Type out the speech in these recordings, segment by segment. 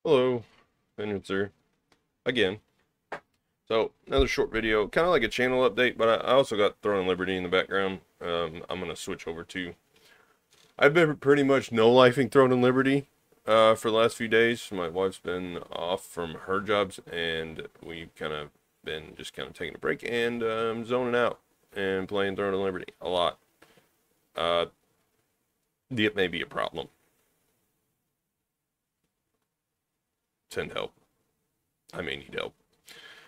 Hello, Vengeancer, again. So, another short video, kind of like a channel update, but I also got Throwing Liberty in the background. I'm going to switch over to... I've been pretty much no-lifing Throwing Liberty for the last few days. My wife's been off from her jobs, and we've kind of been just kind of taking a break and zoning out and playing Throwing Liberty a lot. Uh, it may be a problem. Send help. I may need help.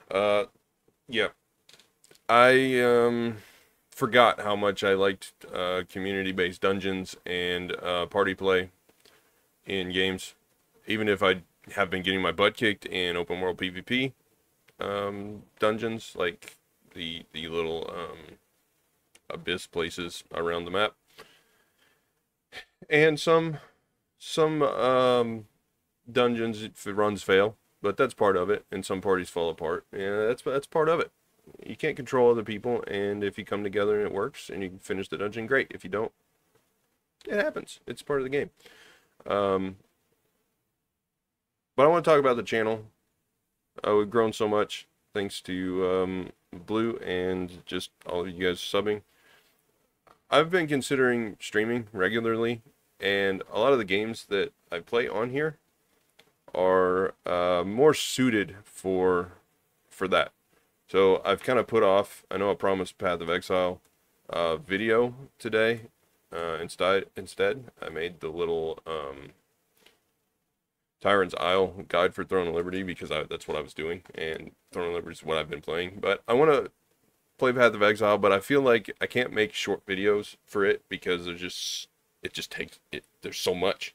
Uh, yeah. I forgot how much I liked community-based dungeons and party play in games. Even if I have been getting my butt kicked in open world PvP dungeons, like the little abyss places around the map, and some dungeons if runs fail, but that's part of it, and some parties fall apart. Yeah, that's part of it. You can't control other people, and if you come together and it works and you can finish the dungeon, great. If you don't, it happens. It's part of the game. Um, but I want to talk about the channel. We've grown so much thanks to Blue and just all of you guys subbing. I've been considering streaming regularly, and a lot of the games that I play on here are more suited for that. So I've kind of put off, I know I promised Path of Exile video today. Instead, I made the little Tyrant's Isle guide for Throne of Liberty because that's what I was doing, and Throne of Liberty is what I've been playing. But I want to play Path of Exile, but I feel like I can't make short videos for it because it just takes it. There's so much.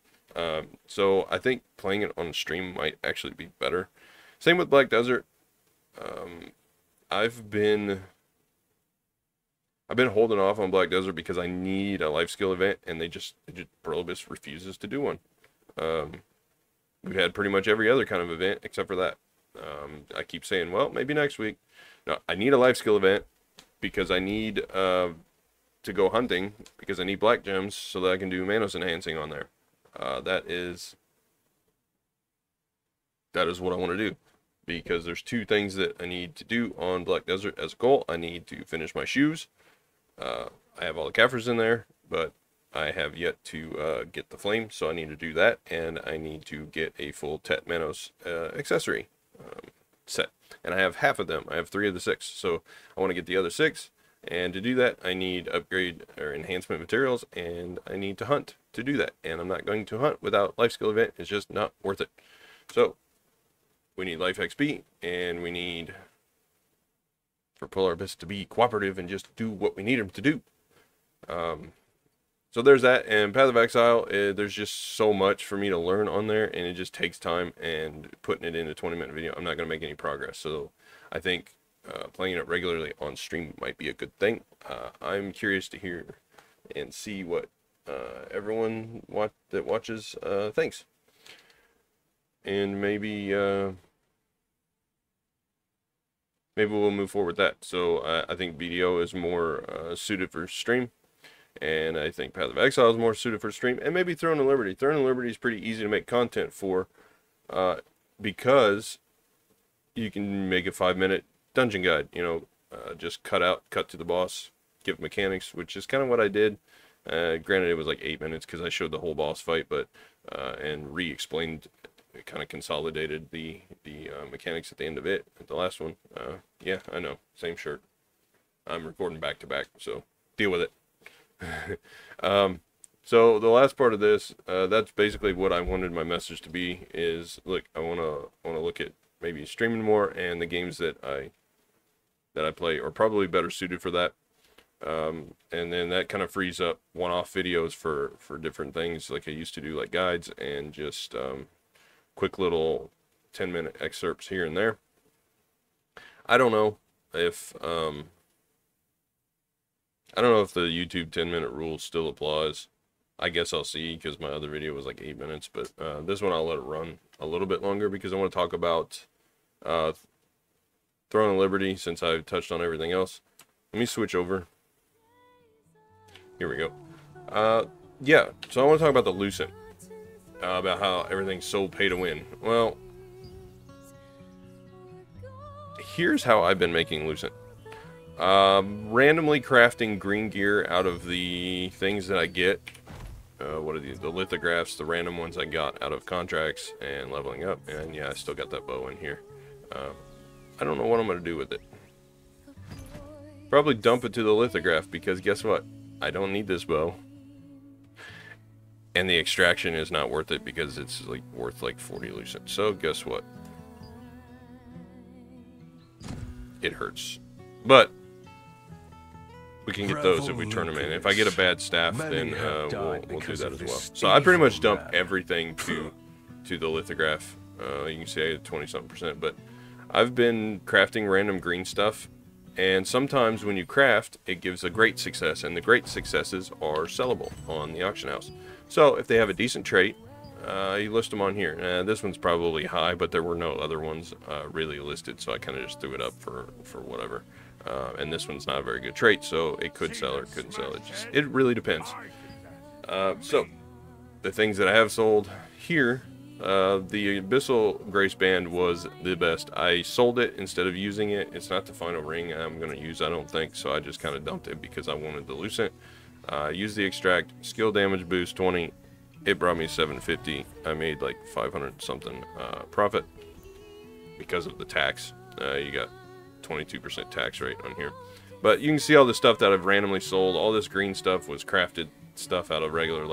So I think playing it on a stream might actually be better. Same with Black Desert. I've been holding off on Black Desert because I need a life skill event, and Prolobus refuses to do one. We've had pretty much every other kind of event except for that. I keep saying, well, maybe next week. No, I need a life skill event because I need to go hunting because I need black gems so that I can do Manos enhancing on there. That is what I want to do, because there's two things that I need to do on Black Desert as a goal. I need to finish my shoes. I have all the Kafirs in there, but I have yet to get the flame, so I need to do that, and I need to get a full Tet Manos accessory set. And I have half of them. I have 3 of the 6, so I want to get the other 6. And to do that, I need upgrade or enhancement materials, and I need to hunt to do that. And I'm not going to hunt without life skill event. It's just not worth it. So we need life XP, and we need for Polar Abyss to be cooperative and just do what we need him to do. So there's that. And Path of Exile, there's just so much for me to learn on there, and it just takes time, and putting it in a 20-minute video, I'm not going to make any progress. So I think playing it regularly on stream might be a good thing. I'm curious to hear and see what everyone that watches thinks, and maybe we'll move forward with that. So I think BDO is more suited for stream, and I think Path of Exile is more suited for stream, and maybe Throne of Liberty. Throne of Liberty is pretty easy to make content for because you can make a 5-minute dungeon guide, just cut to the boss, give mechanics, which is kind of what I did. Granted, it was like 8 minutes because I showed the whole boss fight, but and re-explained, kind of consolidated the mechanics at the end of it at the last one. Yeah, I know, same shirt. I'm recording back to back, so deal with it. So the last part of this, that's basically what I wanted my message to be. Is look, I wanna look at maybe streaming more, and the games that I play are probably better suited for that. And then that kind of frees up one-off videos for different things like I used to do, like guides and just quick little 10-minute excerpts here and there. I don't know if the YouTube 10-minute rule still applies. I guess I'll see, because my other video was like 8 minutes, but this one I'll let it run a little bit longer because I want to talk about Throne of Liberty since I've touched on everything else. Let me switch over. Here we go. Yeah, so I want to talk about the Lucent. about how everything's so pay to win. Well, here's how I've been making Lucent. Randomly crafting green gear out of the things that I get. What are these? The lithographs, the random ones I got out of contracts and leveling up. And yeah, I still got that bow in here. I don't know what I'm going to do with it. Probably dump it to the lithograph, because guess what? I don't need this bow. And the extraction is not worth it because it's like worth like 40 Lucent. So guess what? It hurts. But we can get those if we turn them in. If I get a bad staff, then we'll do that as well. So I pretty much dump everything to the lithograph. You can see I had 20-something%, but I've been crafting random green stuff, and sometimes when you craft, it gives a great success, and the great successes are sellable on the auction house. So if they have a decent trait, you list them on here. This one's probably high, but there were no other ones really listed, so I kind of just threw it up for whatever. And this one's not a very good trait, so it could sell or couldn't sell. It really depends. So the things that I have sold here, the Abyssal Grace Band was the best. I sold it instead of using it. It's not the final ring I'm going to use, I don't think, so I just kind of dumped it because I wanted the Lucent. Use the extract, skill damage boost 20. It brought me 750. I made like 500 something profit because of the tax. You got 22% tax rate on here. But you can see all the stuff that I've randomly sold. All this green stuff was crafted stuff out of regular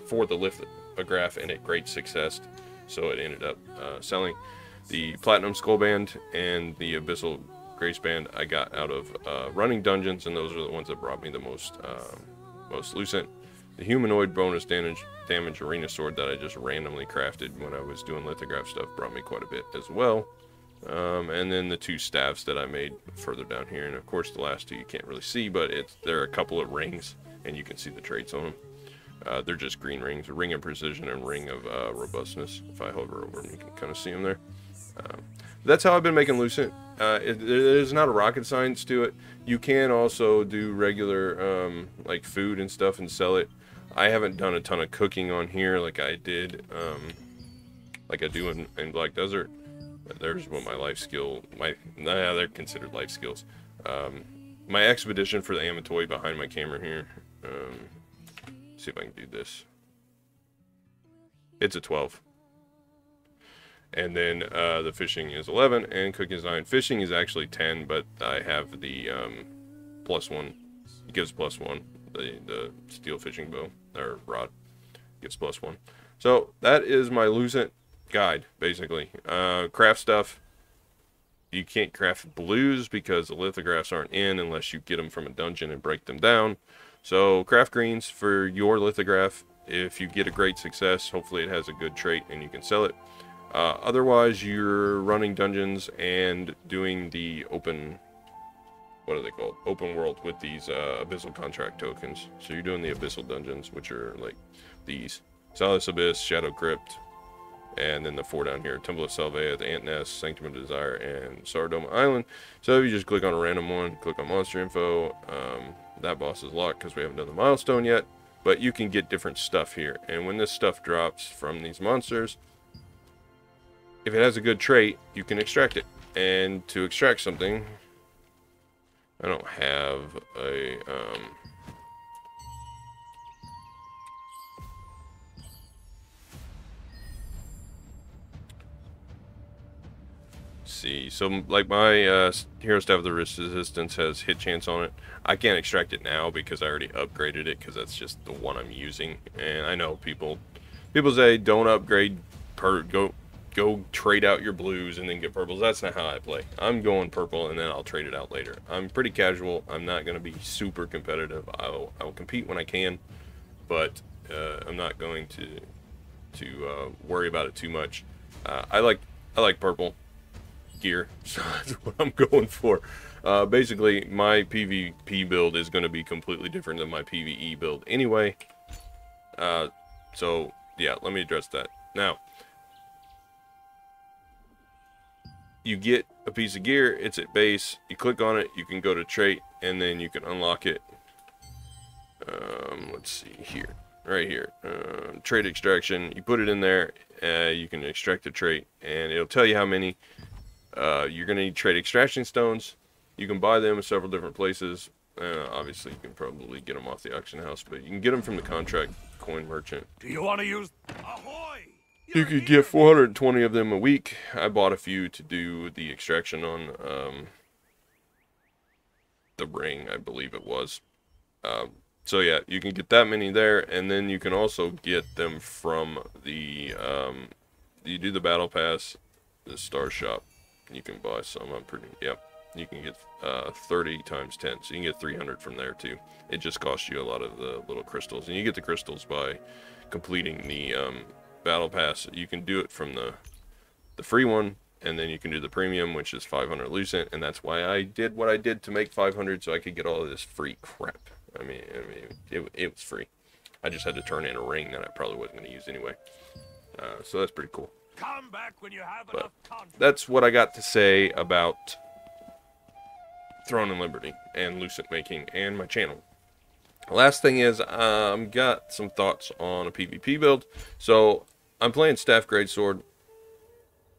for the lithograph, and it great success. So it ended up selling. The Platinum Skull Band and the Abyssal Grace Band I got out of running dungeons, and those are the ones that brought me the most Lucent. The Humanoid bonus damage arena sword that I just randomly crafted when I was doing lithograph stuff brought me quite a bit as well. And then the 2 staffs that I made further down here, and of course the last 2 you can't really see, but there are a couple of rings, and you can see the traits on them. They're just green rings, a ring of precision and ring of robustness. If I hover over them, you can kind of see them there. That's how I've been making Lucent. There's not a rocket science to it. You can also do regular like food and stuff and sell it. I haven't done a ton of cooking on here like I did, like I do in Black Desert. There's what my life skill, they're considered life skills. My expedition for the Amatoi behind my camera here. See if I can do this. It's a 12. And then the fishing is 11 and cooking is 9. Fishing is actually 10, but I have the +1. It gives +1. The steel fishing bow or rod gives +1. So that is my Lucent guide, basically. Craft stuff. You can't craft blues because the lithographs aren't in unless you get them from a dungeon and break them down. So craft greens for your lithograph. If you get a great success, hopefully it has a good trait and you can sell it. Otherwise, you're running dungeons and doing the open, what are they called? Open world with these Abyssal contract tokens. So you're doing the Abyssal dungeons, which are like these. Salus Abyss, Shadow Crypt, and then the 4 down here. Temple of Salvea, the Ant Nest, Sanctum of Desire, and Sardoma Island. So if you just click on a random one, click on Monster Info, that boss is locked because we haven't done the milestone yet. But you can get different stuff here. And when this stuff drops from these monsters, if it has a good trait, you can extract it. And to extract something, I don't have a see, so like my Hero Staff of the Resistance has hit chance on it. I can't extract it now because I already upgraded it because that's just the one I'm using. And I know people say don't upgrade go trade out your blues and then get purples. That's not how I play. I'm going purple and then I'll trade it out later. I'm pretty casual. I'm not going to be super competitive. I'll compete when I can, but I'm not going to worry about it too much. I like purple gear, so that's what I'm going for. Basically, my PvP build is going to be completely different than my PvE build anyway. So yeah, let me address that now. You get a piece of gear, it's at base, you click on it, you can go to trait, and then you can unlock it. Let's see here. right here. Trait extraction. You put it in there. You can extract the trait, and it'll tell you how many. You're going to need trait extraction stones. You can buy them in several different places. Obviously, you can probably get them off the auction house, but you can get them from the contract coin merchant. Do you want to use... Ahoy! You could get 420 of them a week. I bought a few to do the extraction on the ring, I believe it was. So yeah, you can get that many there, and then you can also get them from the, you do the battle pass, the star shop. You can buy some. Yep. You can get 30 times 10, so you can get 300 from there too. It just costs you a lot of the little crystals, and you get the crystals by completing the battle pass. You can do it from the free one, and then you can do the premium, which is 500 Lucent, and that's why I did what I did to make 500, so I could get all of this free crap. I mean it was free. I just had to turn in a ring that I probably wasn't going to use anyway. So that's pretty cool. Come back when you have But enough confidence. that's what I got to say about Throne and Liberty and Lucent making and my channel. Last thing is, got some thoughts on a PvP build. So I'm playing Staff Greatsword.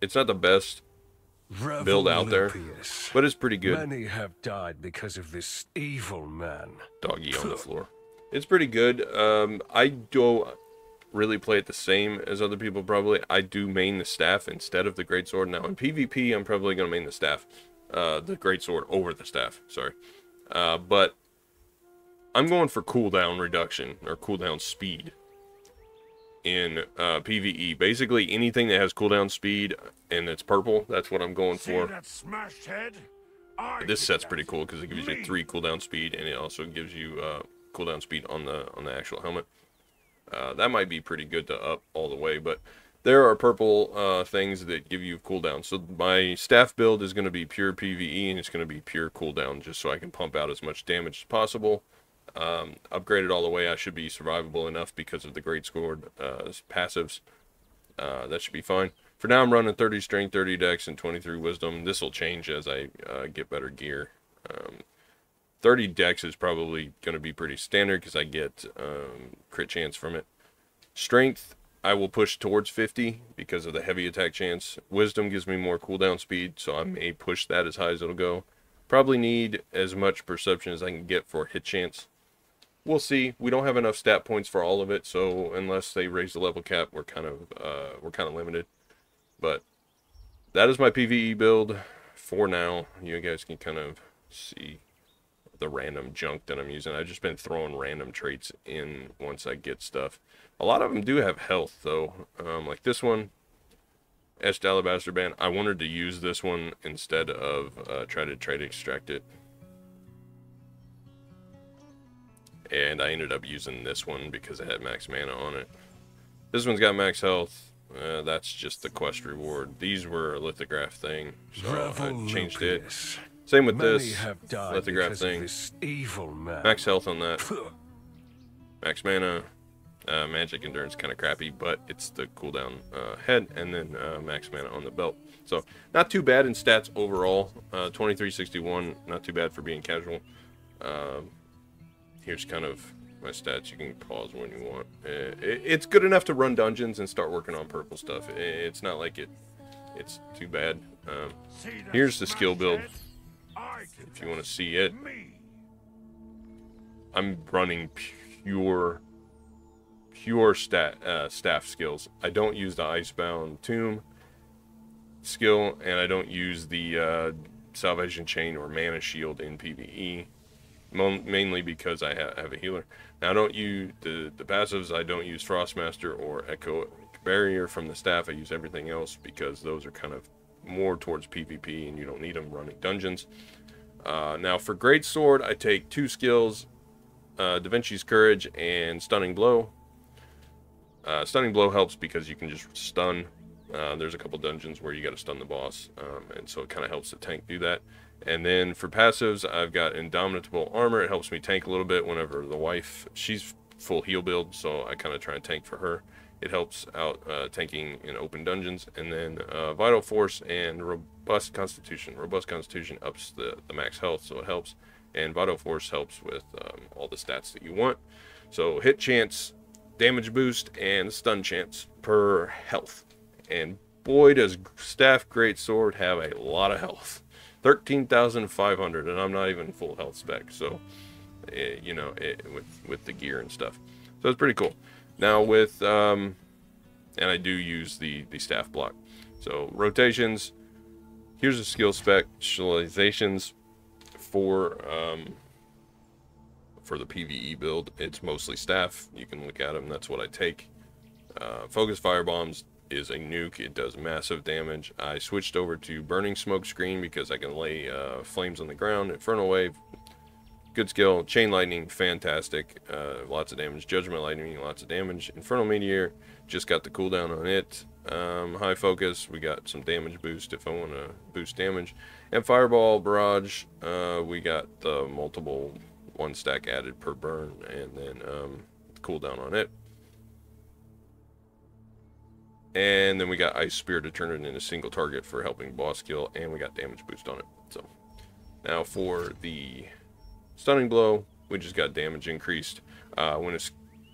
It's not the best build out there, but it's pretty good. Many have died because of this evil man. Doggy on the floor. It's pretty good. I don't really play it the same as other people probably. I do main the staff instead of the Greatsword. Now in PvP, I'm probably going to main the staff. The Greatsword over the staff, sorry. But I'm going for cooldown reduction, or cooldown speed in PvE. Basically, anything that has cooldown speed and it's purple, that's what I'm going for. That smashed head? This set's pretty cool because it gives you 3 cooldown speed, and it also gives you cooldown speed on the actual helmet. That might be pretty good to up all the way, but there are purple things that give you cooldown. So my staff build is going to be pure PvE, and it's going to be pure cooldown, just so I can pump out as much damage as possible. Upgraded all the way, I should be survivable enough because of the Greatsword passives. That should be fine. For now, I'm running 30 strength, 30 dex, and 23 wisdom. This will change as I get better gear. 30 dex is probably going to be pretty standard because I get crit chance from it. Strength, I will push towards 50 because of the heavy attack chance. Wisdom gives me more cooldown speed, so I may push that as high as it'll go. Probably need as much perception as I can get for hit chance. We'll see. We don't have enough stat points for all of it, so unless they raise the level cap, we're kind of limited. But that is my PvE build for now. You guys can kind of see the random junk that I'm using. I've just been throwing random traits in once I get stuff. A lot of them do have health though, like this one, Etched Alabaster Band. I wanted to use this one instead of try to extract it, and I ended up using this one because it had max mana on it. This one's got max health. That's just the quest reward. These were a lithograph thing, so I changed it. Same with this lithograph thing. Max health on that. Max mana. Magic endurance kind of crappy, but it's the cooldown head, and then max mana on the belt. So not too bad in stats overall. 2361, not too bad for being casual. Here's kind of my stats. You can pause when you want. It's good enough to run dungeons and start working on purple stuff. It's not like it's too bad. Here's the skill build. If you want to see it, I'm running pure staff skills. I don't use the Icebound Tomb skill, and I don't use the Salvation Chain or Mana Shield in PvE, mainly because I have a healer. Now I don't use the passives. I don't use Frostmaster or Echo Barrier from the staff. I use everything else because those are kind of more towards PvP, and you don't need them running dungeons. Now for Greatsword, I take 2 skills, Da Vinci's Courage and Stunning Blow. Stunning Blow helps because you can just stun. There's a couple dungeons where you got to stun the boss, and so it kind of helps the tank do that. And then for passives, I've got Indomitable Armor. It helps me tank a little bit whenever the wife, she's full heal build, so I kind of try and tank for her. It helps out tanking in open dungeons. And then Vital Force and Robust Constitution. Robust Constitution ups the max health, so it helps. And Vital Force helps with all the stats that you want. So hit chance damage boost and stun chance per health. And boy, does Staff Greatsword have a lot of health. 13,500, and I'm not even full health spec, so you know, with the gear and stuff. So it's pretty cool. Now with and I do use the staff block. So rotations. Here's the skill specializations for the PvE build. It's mostly staff. You can look at them. That's what I take. Focus fire bombs is a nuke. It does massive damage. I switched over to burning smoke screen because I can lay flames on the ground. Infernal wave, good skill. Chain lightning, fantastic. Lots of damage. Judgment lightning, lots of damage. Infernal meteor, just got the cooldown on it. High focus, we got some damage boost if I want to boost damage. And fireball barrage, we got the multiple 1 stack added per burn, and then cooldown on it. And then we got Ice Spear to turn it into a single target for helping boss kill, and we got damage boost on it. So now for the stunning blow, we just got damage increased. When a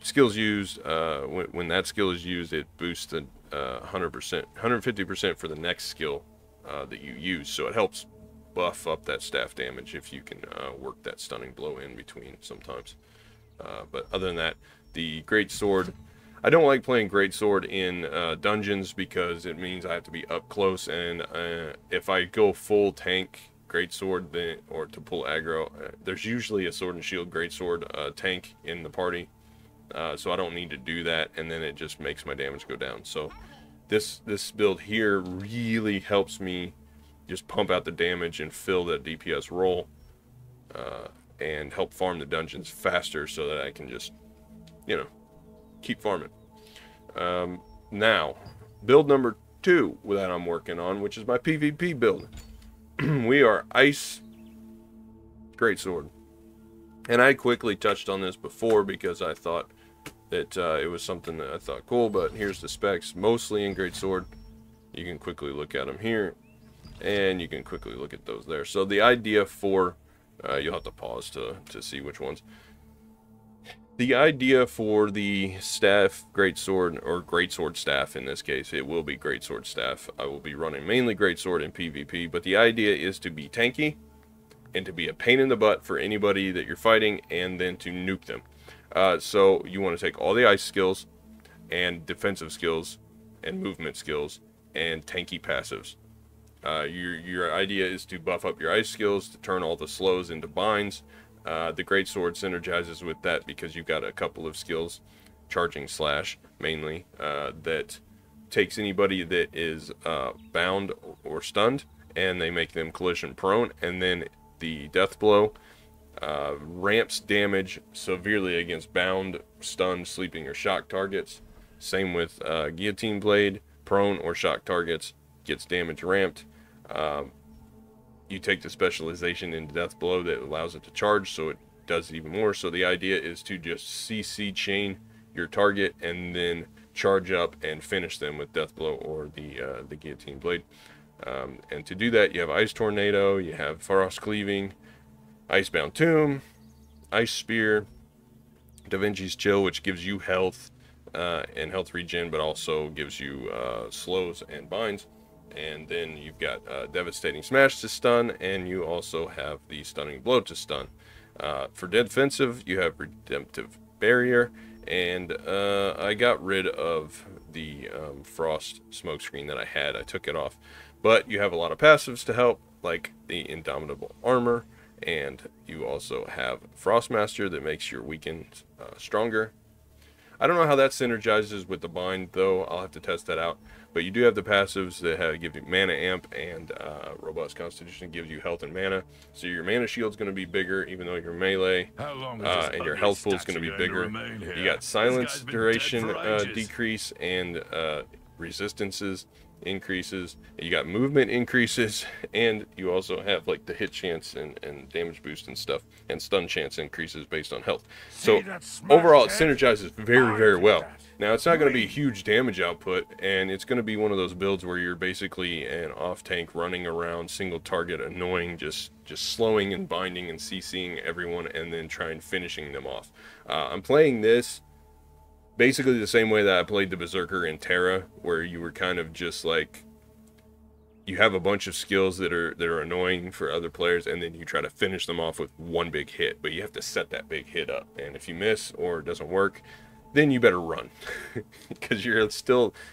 skill's used, when that skill is used, it boosts the 100%, 150% for the next skill that you use. So it helps buff up that staff damage if you can work that stunning blow in between sometimes. But other than that, the great sword. I don't like playing greatsword in dungeons because it means I have to be up close, and if I go full tank greatsword, then, or to pull aggro, there's usually a sword and shield greatsword tank in the party, so I don't need to do that, and then it just makes my damage go down. So this build here really helps me just pump out the damage and fill that DPS role, and help farm the dungeons faster so that I can just, you know, keep farming. Now, build number 2 that I'm working on, which is my PvP build. We are Ice Greatsword. And I quickly touched on this before because I thought that it was something that I thought cool, but here's the specs, mostly in Greatsword. You can quickly look at them here, and you can quickly look at those there. So the idea for, you'll have to pause to see which ones. The idea for the staff greatsword, or greatsword staff in this case, it will be greatsword staff. I will be running mainly greatsword in PvP, but the idea is to be tanky and to be a pain in the butt for anybody that you're fighting, and then to nuke them. So you want to take all the ice skills and defensive skills and movement skills and tanky passives. Your idea is to buff up your ice skills, to turn all the slows into binds. The greatsword synergizes with that because you've got a couple of skills, charging slash mainly, that takes anybody that is bound or stunned, and they make them collision prone, and then the death blow ramps damage severely against bound, stunned, sleeping, or shock targets. Same with guillotine blade, prone or shock targets, gets damage ramped. You take the specialization in death blow that allows it to charge, so it does it even more. So the idea is to just CC chain your target and then charge up and finish them with death blow or the guillotine blade. And to do that, you have Ice Tornado, you have Frost Cleaving, Icebound Tomb, Ice Spear, Da Vinci's Chill, which gives you health and health regen, but also gives you slows and binds. And then you've got Devastating Smash to stun, and you also have the Stunning Blow to stun. For defensive, you have Redemptive Barrier, and I got rid of the Frost Smokescreen that I had. I took it off. But you have a lot of passives to help, like the Indomitable Armor, and you also have Frostmaster that makes your weakened stronger. I don't know how that synergizes with the bind, though. I'll have to test that out. But you do have the passives that give you Mana Amp, and Robust Constitution gives you health and mana. So your mana shield's going to be bigger, even though you're melee. And your health pool's going to be bigger. You got Silence Duration decrease, and Resistances increases. You got movement increases, and you also have like the hit chance and damage boost and stuff, and stun chance increases based on health. So overall, it synergizes very, very well. Now, it's not going to be huge damage output, and it's going to be one of those builds where you're basically an off-tank running around, single target, annoying, just slowing and binding and CCing everyone, and then finishing them off. I'm playing this basically the same way that I played the Berserker in Terra, where you were kind of just like, you have a bunch of skills that are annoying for other players, and then you try to finish them off with one big hit, but you have to set that big hit up, and if you miss or it doesn't work, then you better run, because you're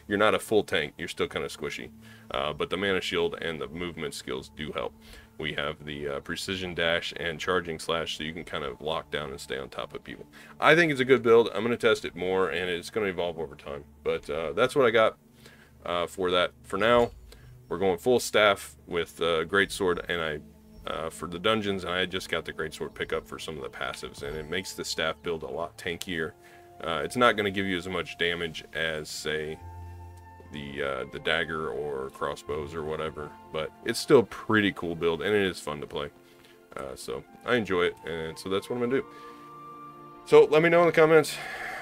not a full tank, you're still kind of squishy. But the mana shield and the movement skills do help. We have the precision dash and charging slash, so you can kind of lock down and stay on top of people. I think it's a good build. I'm going to test it more, and it's going to evolve over time. But that's what I got for that for now. We're going full staff with greatsword, and for the dungeons, and I just got the greatsword pickup for some of the passives, and it makes the staff build a lot tankier. It's not going to give you as much damage as, say, the dagger or crossbows or whatever, but it's still a pretty cool build, and it is fun to play. So I enjoy it, and so that's what I'm gonna do. So let me know in the comments.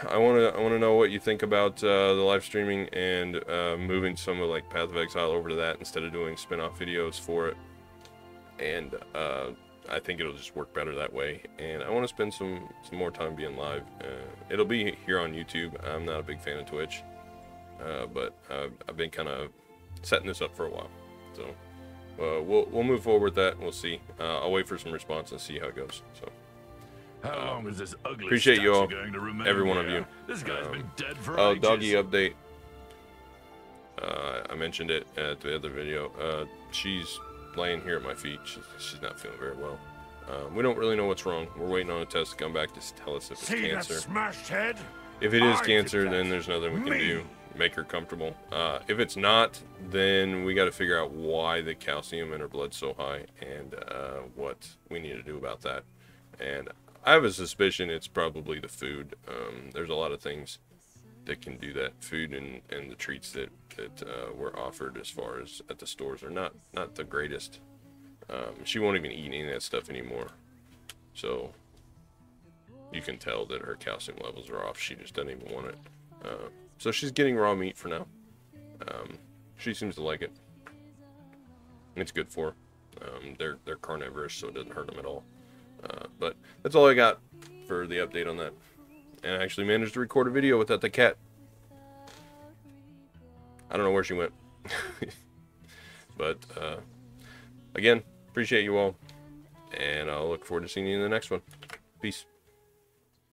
I wanna know what you think about the live streaming and moving some of like Path of Exile over to that instead of doing spin-off videos for it. And I think it'll just work better that way. And I want to spend some more time being live. It'll be here on YouTube. I'm not a big fan of Twitch, but I've been kind of setting this up for a while. So we'll move forward with that, and we'll see. I'll wait for some response and see how it goes. So. How long is this ugly Appreciate you all, going to remain every one of here? you. This guy's been dead for Oh, ages. doggy update. I mentioned it at the other video. She's laying here at my feet. She's not feeling very well. We don't really know what's wrong. We're waiting on a test to come back to tell us if it's See cancer. that smashed head? If it is I cancer, did then that. there's nothing we can Me. do. Make her comfortable. If it's not, then we got to figure out why the calcium in her blood's so high, and what we need to do about that. And I have a suspicion it's probably the food. There's a lot of things that can do that. Food and the treats that were offered as far as at the stores are not the greatest. She won't even eat any of that stuff anymore. So you can tell that her calcium levels are off. She just doesn't even want it. So she's getting raw meat for now. She seems to like it. It's good for her. They're carnivorous, so it doesn't hurt them at all. But that's all I got for the update on that. And I actually managed to record a video without the cat. I don't know where she went. But again, appreciate you all, and I'll look forward to seeing you in the next one. Peace.